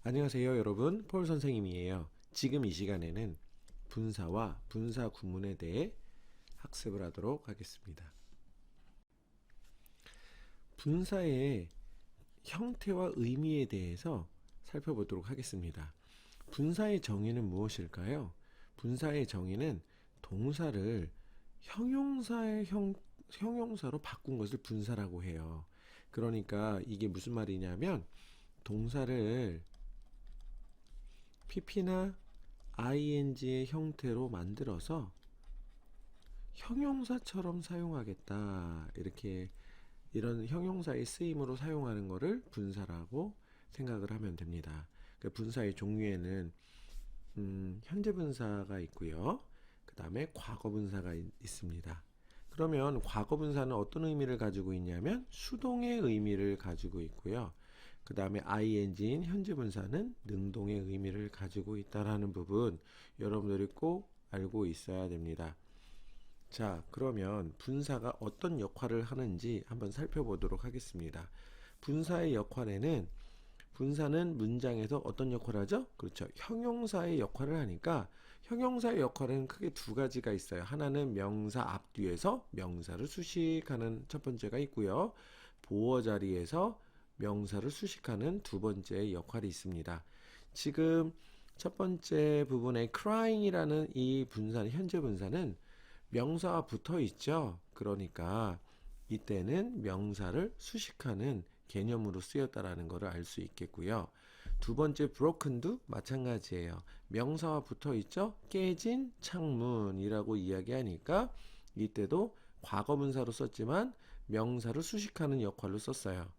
안녕하세요 여러분, 폴 선생님이에요. 지금 이 시간에는 분사와 분사 구문에 대해 학습을 하도록 하겠습니다. 분사의 형태와 의미에 대해서 살펴보도록 하겠습니다. 분사의 정의는 무엇일까요? 분사의 정의는 동사를 형용사로 바꾼 것을 분사라고 해요. 그러니까 이게 무슨 말이냐면 동사를 pp나 ing의 형태로 만들어서 형용사처럼 사용하겠다. 이렇게 이런 형용사의 쓰임으로 사용하는 것을 분사라고 생각을 하면 됩니다. 그 분사의 종류에는 현재 분사가 있고요. 그 다음에 과거 분사가 있습니다. 그러면 과거 분사는 어떤 의미를 가지고 있냐면 수동의 의미를 가지고 있고요. 그 다음에 ing인 현재 분사는 능동의 의미를 가지고 있다라는 부분 여러분들이 꼭 알고 있어야 됩니다. 자, 그러면 분사가 어떤 역할을 하는지 한번 살펴보도록 하겠습니다. 분사의 역할에는 분사는 문장에서 어떤 역할을 하죠? 그렇죠. 형용사의 역할을 하니까 형용사의 역할은 크게 두 가지가 있어요. 하나는 명사 앞뒤에서 명사를 수식하는 첫 번째가 있고요. 보어 자리에서 명사를 수식하는 두 번째 역할이 있습니다. 지금 첫 번째 부분에 crying이라는 이 분사는 현재 분사는 명사와 붙어 있죠. 그러니까 이때는 명사를 수식하는 개념으로 쓰였다라는 것을 알 수 있겠고요. 두 번째 broken도 마찬가지예요. 명사와 붙어 있죠. 깨진 창문이라고 이야기하니까 이때도 과거 분사로 썼지만 명사를 수식하는 역할로 썼어요.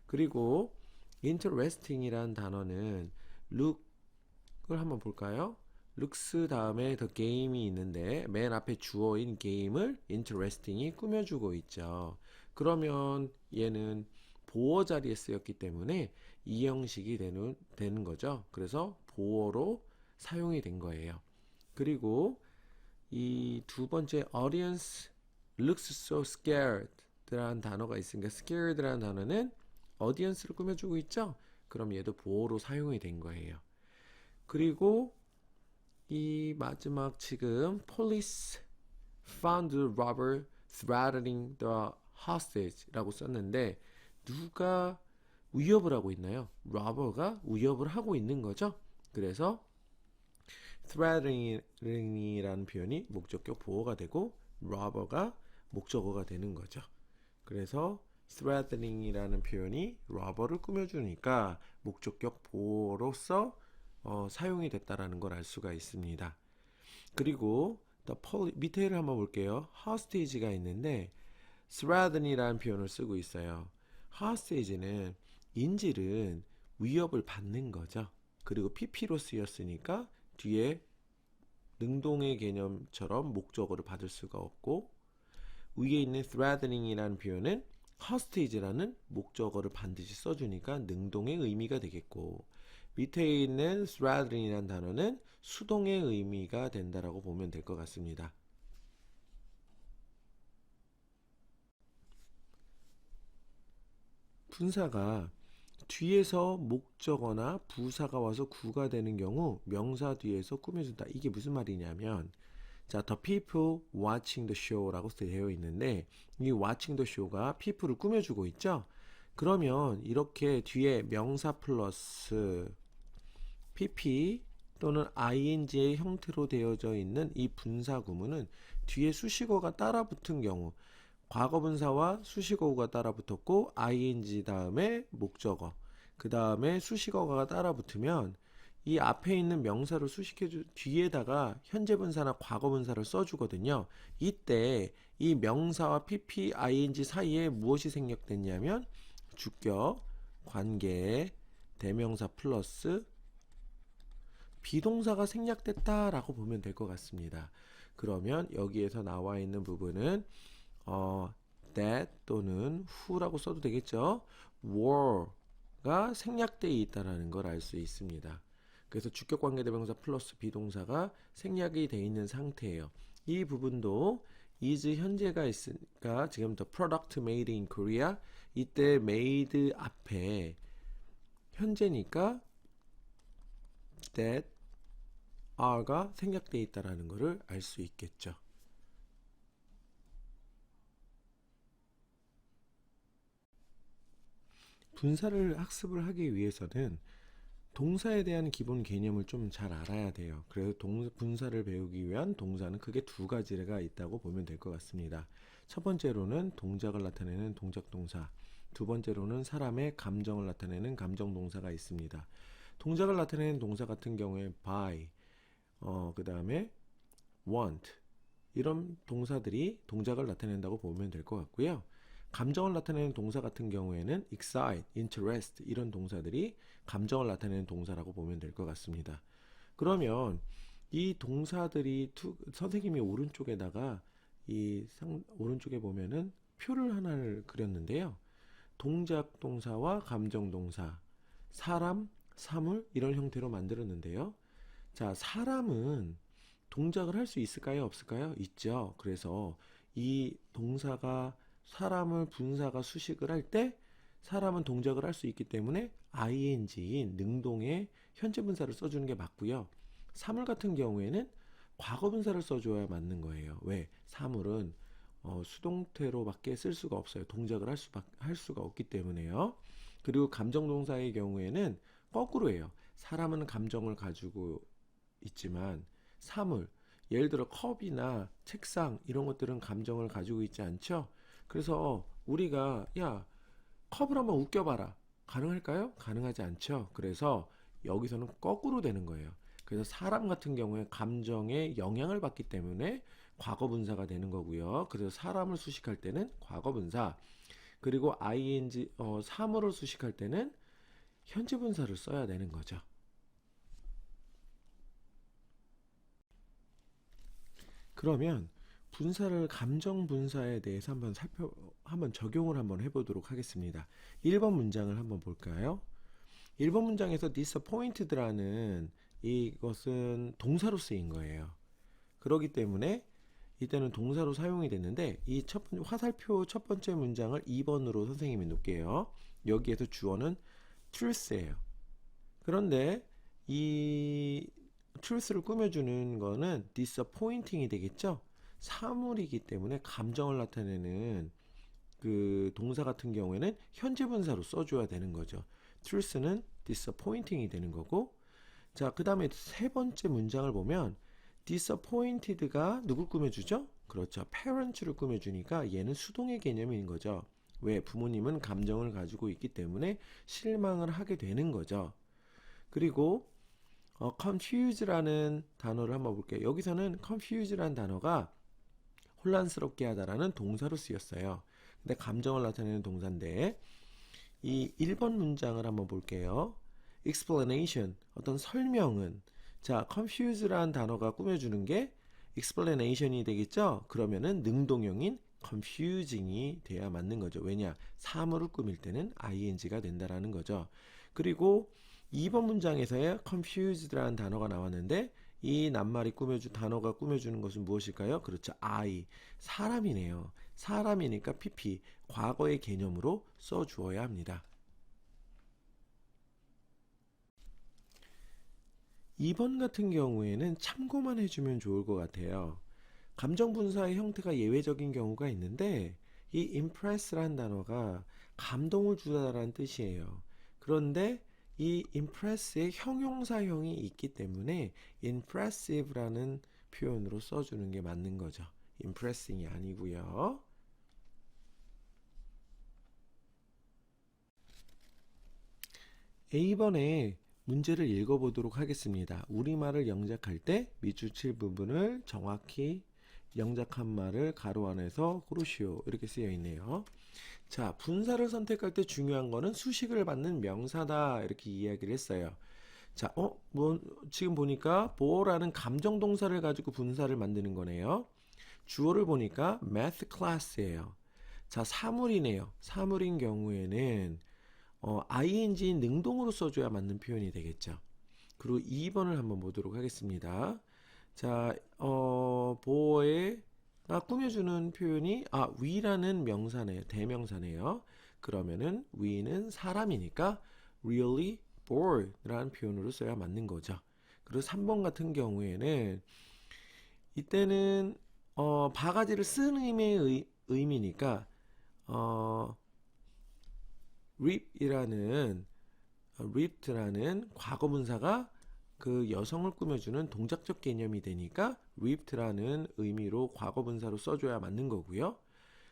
그리고 interesting이란 단어는 look을 한번 볼까요? looks 다음에 the game이 있는데 맨 앞에 주어인 game을 interesting이 꾸며주고 있죠. 그러면 얘는 보어 자리에 쓰였기 때문에 이 형식이 되는 거죠. 그래서 보어로 사용이 된 거예요. 그리고 이 두 번째 audience looks so scared 라는 단어가 있으니까 scared 라는 단어는 audience를 꾸며주고 있죠. 그럼 얘도 보어로 사용이 된 거예요. 그리고 이 마지막 지금 police found the robber threatening the hostage 라고 썼는데 누가 위협을 하고 있나요? robber가 위협을 하고 있는 거죠. 그래서 threatening이라는 표현이 목적격 보어가 되고 robber가 목적어가 되는 거죠. 그래서 threatening이라는 표현이 robber를 꾸며주니까 목적격 보어로서 사용이 됐다라는 걸 알 수가 있습니다. 그리고 밑에를 한번 볼게요. hostage가 있는데 threaten이라는 표현을 쓰고 있어요. hostage는 인질은 위협을 받는 거죠. 그리고 pp로 쓰였으니까 뒤에 능동의 개념처럼 목적어를 받을 수가 없고 위에 있는 threatening이라는 표현은 hostage라는 목적어를 반드시 써주니까 능동의 의미가 되겠고 밑에 있는 threatening이라는 단어는 수동의 의미가 된다라고 보면 될 것 같습니다. 분사가 뒤에서 목적어나 부사가 와서 구가 되는 경우 명사 뒤에서 꾸며준다. 이게 무슨 말이냐면 자, the people watching the show라고 되어 있는데 이 watching the show가 people을 꾸며주고 있죠. 그러면 이렇게 뒤에 명사 플러스 pp 또는 ing의 형태로 되어져 있는 이 분사 구문은 뒤에 수식어가 따라 붙은 경우 과거 분사와 수식어가 따라 붙었고 ing 다음에 목적어 그 다음에 수식어가 따라 붙으면 이 앞에 있는 명사를 수식해주 뒤에다가 현재 분사나 과거 분사를 써주거든요. 이때 이 명사와 pp, ing 사이에 무엇이 생략됐냐면 주격, 관계, 대명사 플러스 비동사가 생략됐다라고 보면 될 것 같습니다. 그러면 여기에서 나와 있는 부분은 that 또는 who라고 써도 되겠죠. were가 생략되어 있다는 걸 알 수 있습니다. 그래서 주격 관계 대명사 플러스 비동사가 생략이 되어 있는 상태예요. 이 부분도 is 현재가 있으니까 지금 the product made in Korea 이때 made 앞에 현재니까 that are가 생략되어 있다라는 것을 알 수 있겠죠. 분사를 학습을 하기 위해서는 동사에 대한 기본 개념을 좀 잘 알아야 돼요. 그래서 분사를 배우기 위한 동사는 크게 두 가지가 있다고 보면 될 것 같습니다. 첫 번째로는 동작을 나타내는 동작 동사, 두 번째로는 사람의 감정을 나타내는 감정 동사가 있습니다. 동작을 나타내는 동사 같은 경우에 by, 그 다음에 want 이런 동사들이 동작을 나타낸다고 보면 될 것 같고요. 감정을 나타내는 동사 같은 경우에는 excite, interest 이런 동사들이 감정을 나타내는 동사라고 보면 될 것 같습니다. 그러면 이 동사들이 선생님이 오른쪽에다가 오른쪽에 보면은 표를 하나를 그렸는데요. 동작 동사와 감정 동사, 사람, 사물 이런 형태로 만들었는데요. 자, 사람은 동작을 할 수 있을까요? 없을까요? 있죠. 그래서 이 동사가 사람을 분사가 수식을 할 때 사람은 동작을 할 수 있기 때문에 ing인 능동의 현재 분사를 써주는 게 맞고요. 사물 같은 경우에는 과거 분사를 써줘야 맞는 거예요. 왜? 사물은 수동태로밖에 쓸 수가 없어요. 동작을 할 수가 없기 때문에요. 그리고 감정 동사의 경우에는 거꾸로예요. 사람은 감정을 가지고 있지만 사물, 예를 들어 컵이나 책상 이런 것들은 감정을 가지고 있지 않죠? 그래서 우리가 야, 컵을 한번 웃겨봐라. 가능할까요? 가능하지 않죠. 그래서 여기서는 거꾸로 되는 거예요. 그래서 사람 같은 경우에 감정에 영향을 받기 때문에 과거 분사가 되는 거고요. 그래서 사람을 수식할 때는 과거 분사, 그리고 ing 사물을 수식할 때는 현재 분사를 써야 되는 거죠. 그러면 분사를 감정 분사에 대해서 한번 적용을 한번 해보도록 하겠습니다. 1번 문장을 한번 볼까요? 1번 문장에서 disappointed라는 이것은 동사로 쓰인 거예요. 그렇기 때문에 이때는 동사로 사용이 됐는데 이 화살표 첫 번째 문장을 2번으로 선생님이 놓을게요. 여기에서 주어는 truth예요. 그런데 이 truth를 꾸며주는 거는 disappointing이 되겠죠? 사물이기 때문에 감정을 나타내는 그 동사 같은 경우에는 현재 분사로 써줘야 되는 거죠. truth는 disappointing이 되는 거고, 자, 그 다음에 세 번째 문장을 보면 disappointed가 누굴 꾸며주죠? 그렇죠. parents를 꾸며주니까 얘는 수동의 개념인 거죠. 왜? 부모님은 감정을 가지고 있기 때문에 실망을 하게 되는 거죠. 그리고 confuse라는 단어를 한번 볼게요. 여기서는 confuse라는 단어가 혼란스럽게 하다라는 동사로 쓰였어요. 근데 감정을 나타내는 동사인데 이 1번 문장을 한번 볼게요. explanation, 어떤 설명은, 자, confuse라는 단어가 꾸며주는 게 explanation이 되겠죠? 그러면은 능동형인 confusing이 돼야 맞는 거죠. 왜냐? 사물을 꾸밀 때는 ing가 된다라는 거죠. 그리고 2번 문장에서의 confused라는 단어가 나왔는데 이 낱말이 단어가 꾸며주는 것은 무엇일까요? 그렇죠. I, 사람이네요. 사람이니까 PP, 과거의 개념으로 써주어야 합니다. 2번 같은 경우에는 참고만 해주면 좋을 것 같아요. 감정분사의 형태가 예외적인 경우가 있는데 이 impress라는 단어가 감동을 주다라는 뜻이에요. 그런데 이 impress의 형용사형이 있기 때문에 impressive라는 표현으로 써주는 게 맞는 거죠. impressing이 아니고요. A번에 문제를 읽어보도록 하겠습니다. 우리말을 영작할 때 밑줄 부분을 정확히 영작한 말을 가로 안에서 고르시오 이렇게 쓰여 있네요. 자, 분사를 선택할 때 중요한 거는 수식을 받는 명사다 이렇게 이야기를 했어요. 자, 지금 보니까 보어라는 감정 동사를 가지고 분사를 만드는 거네요. 주어를 보니까 math class예요. 자, 사물이네요. 사물인 경우에는 ing 능동으로 써줘야 맞는 표현이 되겠죠. 그리고 2번을 한번 보도록 하겠습니다. 자, 보어가 꾸며주는 표현이 we라는 명사네요. 대명사네요. 그러면은 we는 사람이니까 really bored라는 표현으로 써야 맞는 거죠. 그리고 3번 같은 경우에는 이때는 바가지를 쓴 의미니까 어, ripped라는 과거분사가 그 여성을 꾸며주는 동작적 개념이 되니까 ripped라는 의미로 과거분사로 써줘야 맞는 거고요.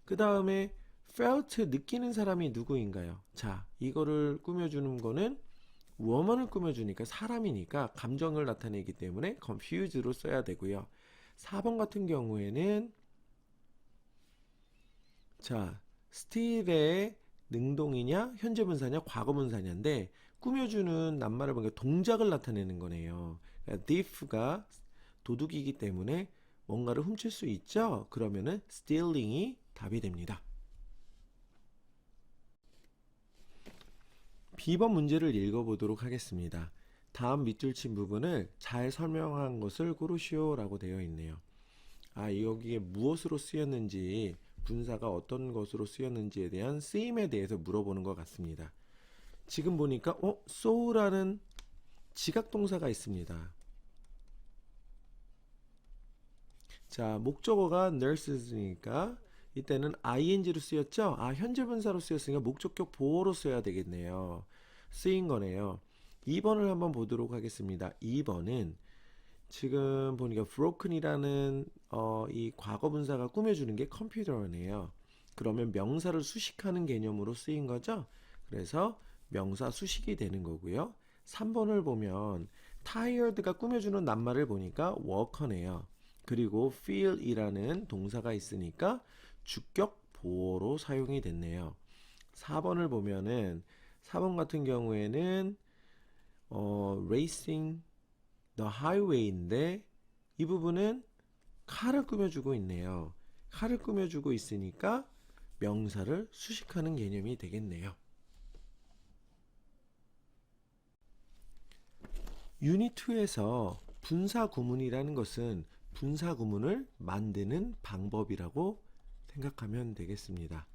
그 다음에 felt 느끼는 사람이 누구인가요? 자, 이거를 꾸며주는 거는 woman을 꾸며주니까 사람이니까 감정을 나타내기 때문에 confused로 써야 되고요. 4번 같은 경우에는 자, steal의 능동이냐 현재 분사냐 과거 분사냐인데 꾸며주는 낱말을 보니까 동작을 나타내는 거네요. 그러니까 thief가 도둑이기 때문에 뭔가를 훔칠 수 있죠. 그러면은 stealing이 답이 됩니다. B번 문제를 읽어보도록 하겠습니다. 다음 밑줄 친 부분을 잘 설명한 것을 고르시오 라고 되어 있네요. 여기에 무엇으로 쓰였는지 분사가 어떤 것으로 쓰였는지에 대한 쓰임에 대해서 물어보는 것 같습니다. 지금 보니까 so라는 지각동사가 있습니다. 자, 목적어가 nurses니까 이때는 ing로 쓰였죠? 현재 분사로 쓰였으니까 목적격 보어로 써야 되겠네요. 쓰인 거네요. 2번을 한번 보도록 하겠습니다. 2번은 지금 보니까 broken이라는 이 과거 분사가 꾸며주는 게 컴퓨터네요. 그러면 명사를 수식하는 개념으로 쓰인 거죠. 그래서 명사 수식이 되는 거고요. 3번을 보면 tired가 꾸며주는 낱말을 보니까 worker네요. 그리고 feel이라는 동사가 있으니까 주격 보어로 사용이 됐네요. 4번을 보면은 4번 같은 경우에는 racing the highway인데 이 부분은 칼을 꾸며주고 있네요. 칼을 꾸며주고 있으니까 명사를 수식하는 개념이 되겠네요. 유닛 2에서 분사 구문이라는 것은 분사 구문을 만드는 방법이라고 생각하면 되겠습니다.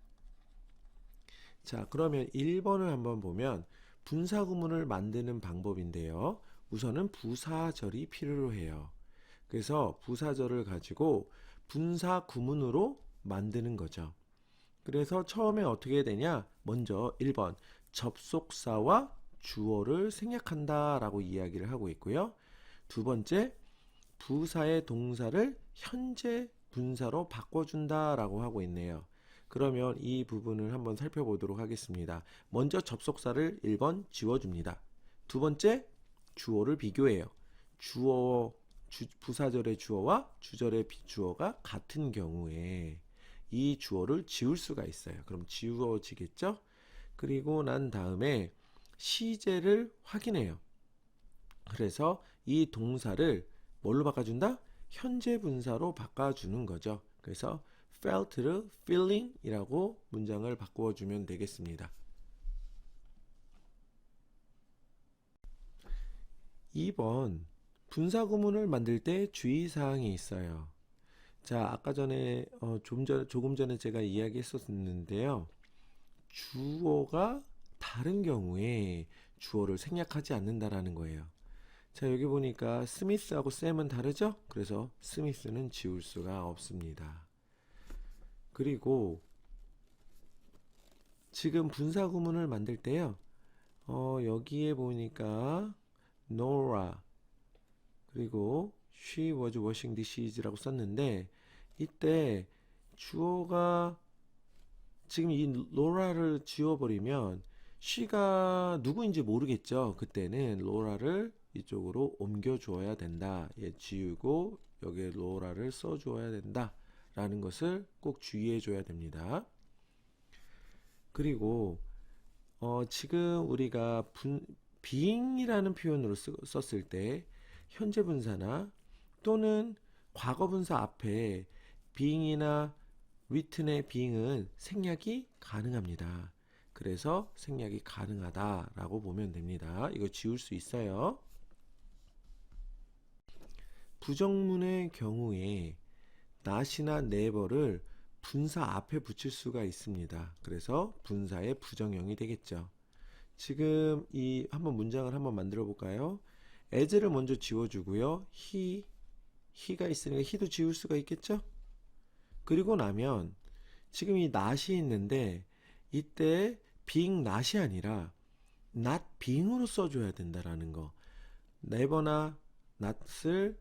자, 그러면 1번을 한번 보면 분사 구문을 만드는 방법인데요. 우선은 부사절이 필요로 해요. 그래서 부사절을 가지고 분사 구문으로 만드는 거죠. 그래서 처음에 어떻게 되냐? 먼저 1번 접속사와 주어를 생략한다 라고 이야기를 하고 있고요. 두 번째 부사의 동사를 현재 분사로 바꿔준다 라고 하고 있네요. 그러면 이 부분을 한번 살펴보도록 하겠습니다. 먼저 접속사를 1번 지워줍니다. 두 번째 주어를 비교해요. 부사절의 주어와 주절의 비주어가 같은 경우에 이 주어를 지울 수가 있어요. 그럼 지워지겠죠? 그리고 난 다음에 시제를 확인해요. 그래서 이 동사를 뭘로 바꿔준다? 현재 분사로 바꿔주는 거죠. 그래서 felt를 feeling이라고 문장을 바꿔주면 되겠습니다. 2번 분사 구문을 만들 때 주의사항이 있어요. 자, 아까 전에 조금 전에 제가 이야기했었는데요. 주어가 다른 경우에 주어를 생략하지 않는다라는 거예요. 자, 여기 보니까 스미스하고 샘은 다르죠? 그래서 스미스는 지울 수가 없습니다. 그리고 지금 분사 구문을 만들 때요. 여기에 보니까 Nora 그리고 she was washing dishes 라고 썼는데 이때 주어가 지금 이 Laura를 지워버리면 she가 누구인지 모르겠죠. 그때는 Laura를 이쪽으로 옮겨 주어야 된다. 지우고 여기에 Laura를 써 주어야 된다 라는 것을 꼭 주의해 줘야 됩니다. 그리고 지금 우리가 being이라는 표현으로 썼을 때 현재 분사나 또는 과거 분사 앞에 being이나 written의 being은 생략이 가능합니다. 그래서 생략이 가능하다라고 보면 됩니다. 이거 지울 수 있어요. 부정문의 경우에 not이나 never를 분사 앞에 붙일 수가 있습니다. 그래서 분사의 부정형이 되겠죠. 지금 이 한번 문장을 한번 만들어 볼까요? as를 먼저 지워주고요. he가 있으니까 he도 지울 수가 있겠죠? 그리고 나면 지금 이 not이 있는데 이때 being not이 아니라 not being으로 써줘야 된다라는 거. never나 not을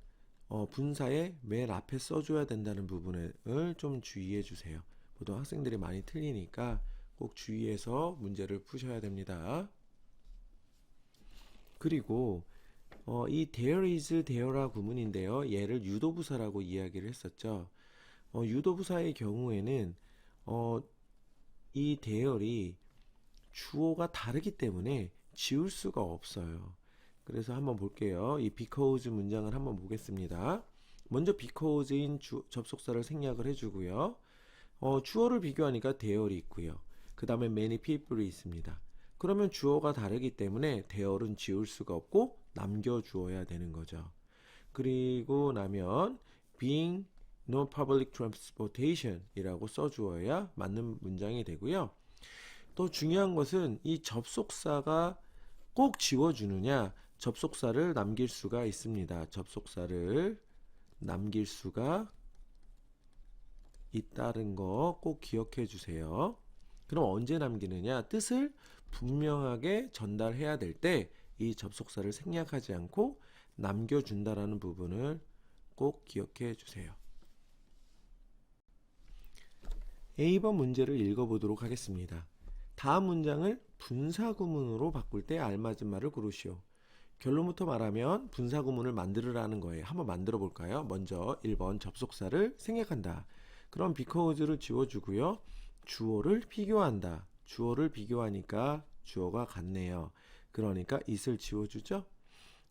분사의 맨 앞에 써줘야 된다는 부분을 좀 주의해 주세요. 보통 학생들이 많이 틀리니까 꼭 주의해서 문제를 푸셔야 됩니다. 그리고 이 there is, there라 구문인데요. 얘를 유도부사라고 이야기를 했었죠. 유도부사의 경우에는 이 there이 주어가 다르기 때문에 지울 수가 없어요. 그래서 한번 볼게요. 이 because 문장을 한번 보겠습니다. 먼저 because인 접속사를 생략을 해주고요. 주어를 비교하니까 there이 있고요. 그 다음에 many people이 있습니다. 그러면 주어가 다르기 때문에 there는 지울 수가 없고 남겨주어야 되는 거죠. 그리고 나면 being no public transportation 이라고 써주어야 맞는 문장이 되고요. 또 중요한 것은 이 접속사가 꼭 지워주느냐, 접속사를 남길 수가 있습니다. 접속사를 남길 수가 있다는 거 꼭 기억해 주세요. 그럼 언제 남기느냐? 뜻을 분명하게 전달해야 될 때 이 접속사를 생략하지 않고 남겨준다라는 부분을 꼭 기억해 주세요. A번 문제를 읽어보도록 하겠습니다. 다음 문장을 분사구문으로 바꿀 때 알맞은 말을 고르시오. 결론부터 말하면 분사구문을 만들으라는 거예요. 한번 만들어 볼까요? 먼저 1번 접속사를 생략한다. 그럼 because를 지워주고요. 주어를 비교한다. 주어를 비교하니까 주어가 같네요. 그러니까 it을 지워주죠.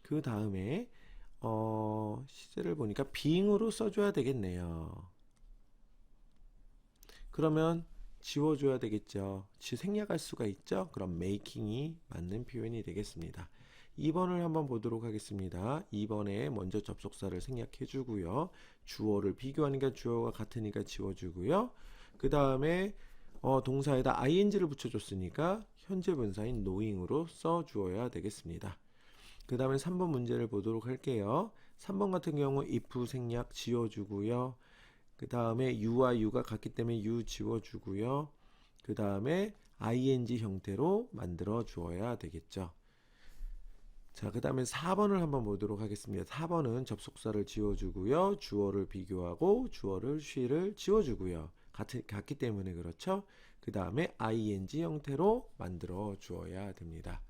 그 다음에 시제를 보니까 being으로 써줘야 되겠네요. 그러면 지워줘야 되겠죠. 생략할 수가 있죠. 그럼 making이 맞는 표현이 되겠습니다. 2번을 한번 보도록 하겠습니다. 2번에 먼저 접속사를 생략해 주고요. 주어를 비교하니까 주어가 같으니까 지워주고요. 그 다음에 동사에다 ing를 붙여줬으니까 현재 분사인 knowing으로 써주어야 되겠습니다. 그 다음에 3번 문제를 보도록 할게요. 3번 같은 경우 if 생략 지워주고요. 그 다음에 you와 you가 같기 때문에 you 지워주고요. 그 다음에 ing 형태로 만들어 주어야 되겠죠. 자, 그 다음에 4번을 한번 보도록 하겠습니다. 4번은 접속사를 지워주고요. 주어를 비교하고 주어를 she를 지워주고요. 같기 때문에 그렇죠. 그 다음에 ing 형태로 만들어 주어야 됩니다.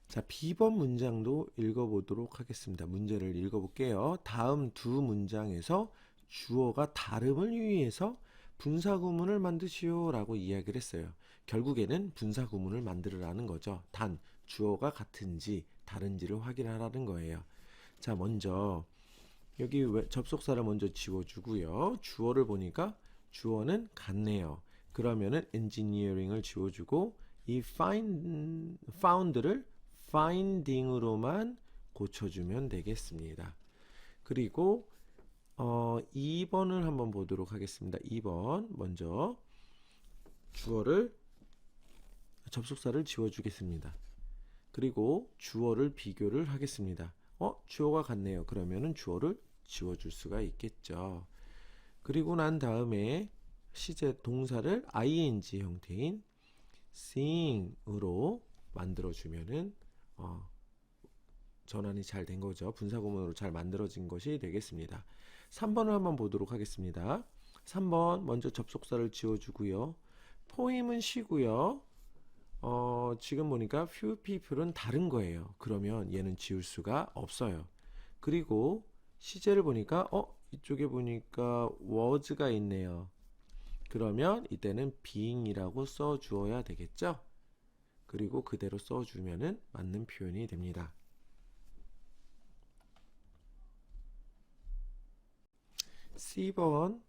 자, B번 문장도 읽어보도록 하겠습니다. 문제를 읽어볼게요. 다음 두 문장에서 주어가 다름을 유의해서 분사구문을 만드시오 라고 이야기를 했어요. 결국에는 분사구문을 만들으라는 거죠. 단 주어가 같은지 다른지를 확인하라는 거예요. 자, 먼저 여기 접속사를 먼저 지워주고요. 주어를 보니까 주어는 같네요. 그러면은 engineering을 지워주고 이 found를 finding으로만 고쳐주면 되겠습니다. 그리고 2번을 한번 보도록 하겠습니다. 2번 먼저 접속사를 지워주겠습니다. 그리고 주어를 비교를 하겠습니다. 주어가 같네요. 그러면은 주어를 지워줄 수가 있겠죠. 그리고 난 다음에 시제 동사를 ing 형태인 seeing으로 만들어주면은 전환이 잘 된 거죠. 분사구문으로 잘 만들어진 것이 되겠습니다. 3번을 한번 보도록 하겠습니다. 3번 먼저 접속사를 지워주고요. 포임은 쉬고요. 지금 보니까 few people은 다른 거예요. 그러면 얘는 지울 수가 없어요. 그리고 시제를 보니까 이쪽에 보니까 was가 있네요. 그러면 이때는 being이라고 써주어야 되겠죠. 그리고 그대로 써주면은 맞는 표현이 됩니다. C번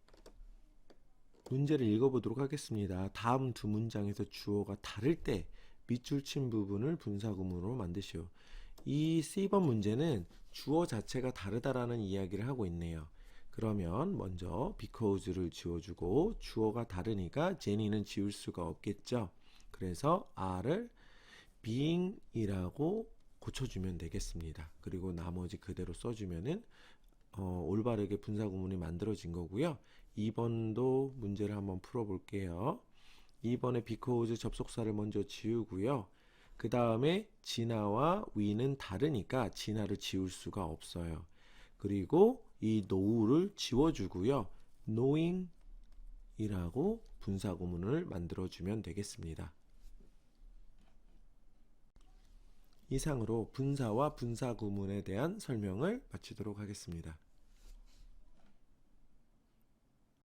문제를 읽어보도록 하겠습니다. 다음 두 문장에서 주어가 다를 때 밑줄 친 부분을 분사구문으로 만드시오. 이 C번 문제는 주어 자체가 다르다라는 이야기를 하고 있네요. 그러면 먼저 because를 지워주고 주어가 다르니까 제니는 지울 수가 없겠죠. 그래서 R을 being이라고 고쳐주면 되겠습니다. 그리고 나머지 그대로 써주면은 올바르게 분사구문이 만들어진 거고요. 2번도 문제를 한번 풀어볼게요. 2번에 because 접속사를 먼저 지우고요. 그 다음에 진화와 we는 다르니까 진화를 지울 수가 없어요. 그리고 이 know를 지워주고요. knowing 이라고 분사구문을 만들어주면 되겠습니다. 이상으로 분사와 분사구문에 대한 설명을 마치도록 하겠습니다.